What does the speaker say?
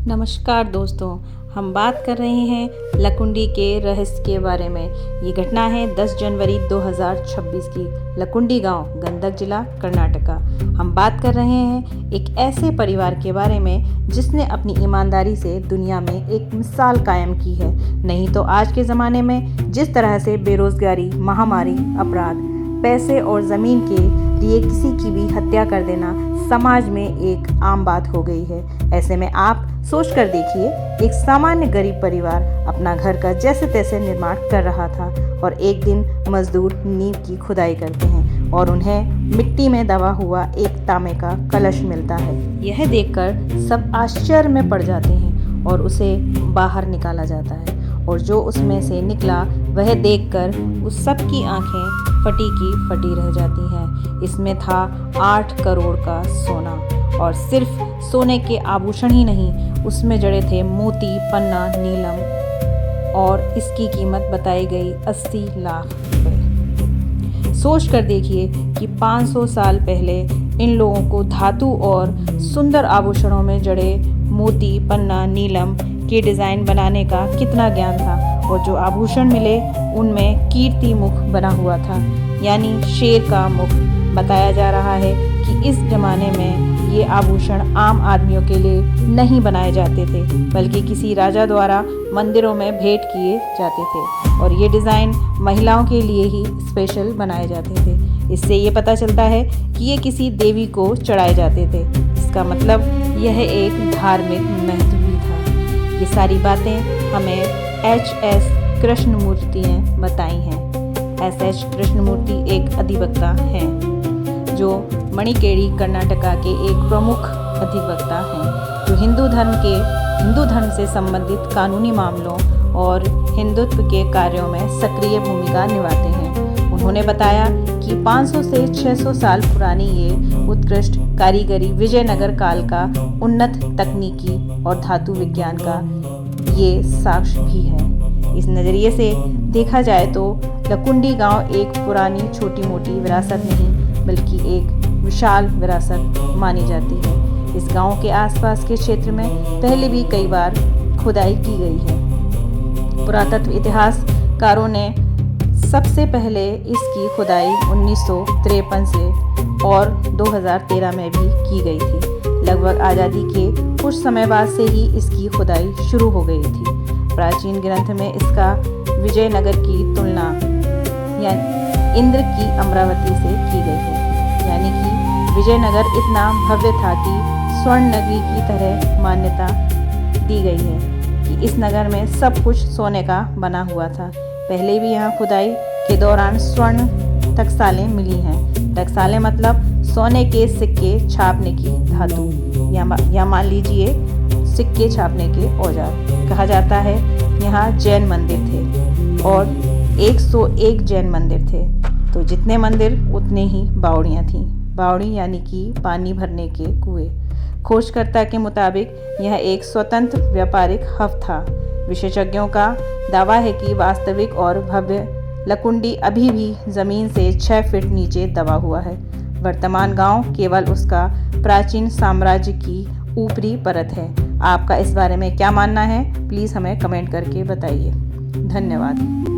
नमस्कार दोस्तों, हम बात कर रहे हैं लकुंडी के रहस्य के बारे में। ये घटना है 10 जनवरी 2026 की। लकुंडी गांव, गंडक जिला, कर्नाटका। हम बात कर रहे हैं एक ऐसे परिवार के बारे में जिसने अपनी ईमानदारी से दुनिया में एक मिसाल कायम की है। नहीं तो आज के ज़माने में जिस तरह से बेरोजगारी, महामारी, अपराध, पैसे और ज़मीन के लिए किसी की भी हत्या कर देना समाज में एक आम बात हो गई है। ऐसे में आप सोच कर देखिए, एक सामान्य गरीब परिवार अपना घर का जैसे तैसे निर्माण कर रहा था और एक दिन मजदूर नींव की खुदाई करते हैं और उन्हें मिट्टी में दबा हुआ एक तांबे का कलश मिलता है। यह देखकर सब आश्चर्य में पड़ जाते हैं और उसे बाहर निकाला जाता है और जो उसमें से निकला वह देखकर उस सब की आंखें फटी की फटी रह जाती हैं। इसमें था 8 करोड़ का सोना, और सिर्फ सोने के आभूषण ही नहीं, उसमें जड़े थे मोती, पन्ना, नीलम, और इसकी कीमत बताई गई 80 लाख रुपए। सोच कर देखिए कि 500 साल पहले इन लोगों को धातु और सुंदर आभूषणों में जड़े मोती, पन्ना, नीलम के डिज़ाइन बनाने का कितना ज्ञान था, और जो आभूषण मिले उनमें कीर्ति मुख बना हुआ था, यानी शेर का मुख। बताया जा रहा है कि इस जमाने में ये आभूषण आम आदमियों के लिए नहीं बनाए जाते थे, बल्कि किसी राजा द्वारा मंदिरों में भेंट किए जाते थे, और ये डिज़ाइन महिलाओं के लिए ही स्पेशल बनाए जाते थे। इससे ये पता चलता है कि ये किसी देवी को चढ़ाए जाते थे। इसका मतलब यह एक धार्मिक महत्व भी था। ये सारी बातें हमें H.S. कृष्णमूर्ति ने बताई हैं। S.H. कृष्णमूर्ति एक अधिवक्ता हैं जो मणिकेरी, कर्नाटका के एक प्रमुख अधिवक्ता हैं, जो हिंदू धर्म से संबंधित कानूनी मामलों और हिंदुत्व के कार्यों में सक्रिय भूमिका निभाते हैं। उन्होंने बताया कि 500 से 600 साल पुरानी ये उत्कृष्ट कारीगरी विजयनगर काल का उन्नत तकनीकी और धातु विज्ञान का ये साक्ष्य भी है। इस नज़रिए से देखा जाए तो लकुंडी गांव एक पुरानी छोटी मोटी विरासत नहीं, बल्कि एक विशाल विरासत मानी जाती है। इस गांव के आसपास के क्षेत्र में पहले भी कई बार खुदाई की गई है। पुरातत्व इतिहासकारों ने सबसे पहले इसकी खुदाई 1953 से और 2013 में भी की गई थी। लगभग आज़ादी के कुछ समय बाद से ही इसकी खुदाई शुरू हो गई थी। प्राचीन ग्रंथ में इसका विजयनगर की तुलना इंद्र की अमरावती से की गई है, यानी कि विजयनगर इतना भव्य था कि स्वर्ण नगरी की तरह मान्यता दी गई है कि इस नगर में सब कुछ सोने का बना हुआ था। पहले भी यहाँ खुदाई के दौरान स्वर्ण टकसालें मिली हैं। टकसालें मतलब सोने के सिक्के छापने की धातु, या मान लीजिए सिक्के छापने के औजार। कहा जाता है यहाँ जैन मंदिर थे और 101 जैन मंदिर थे, तो जितने मंदिर उतने ही बावड़ियाँ थीं। बावड़ी यानी कि पानी भरने के कुएं। खोजकर्ता के मुताबिक यह एक स्वतंत्र व्यापारिक हब था। विशेषज्ञों का दावा है कि वास्तविक और भव्य लकुंडी अभी भी ज़मीन से 6 फीट नीचे दबा हुआ है। वर्तमान गांव केवल उसका प्राचीन साम्राज्य की ऊपरी परत है। आपका इस बारे में क्या मानना है? प्लीज़ हमें कमेंट करके बताइए। धन्यवाद।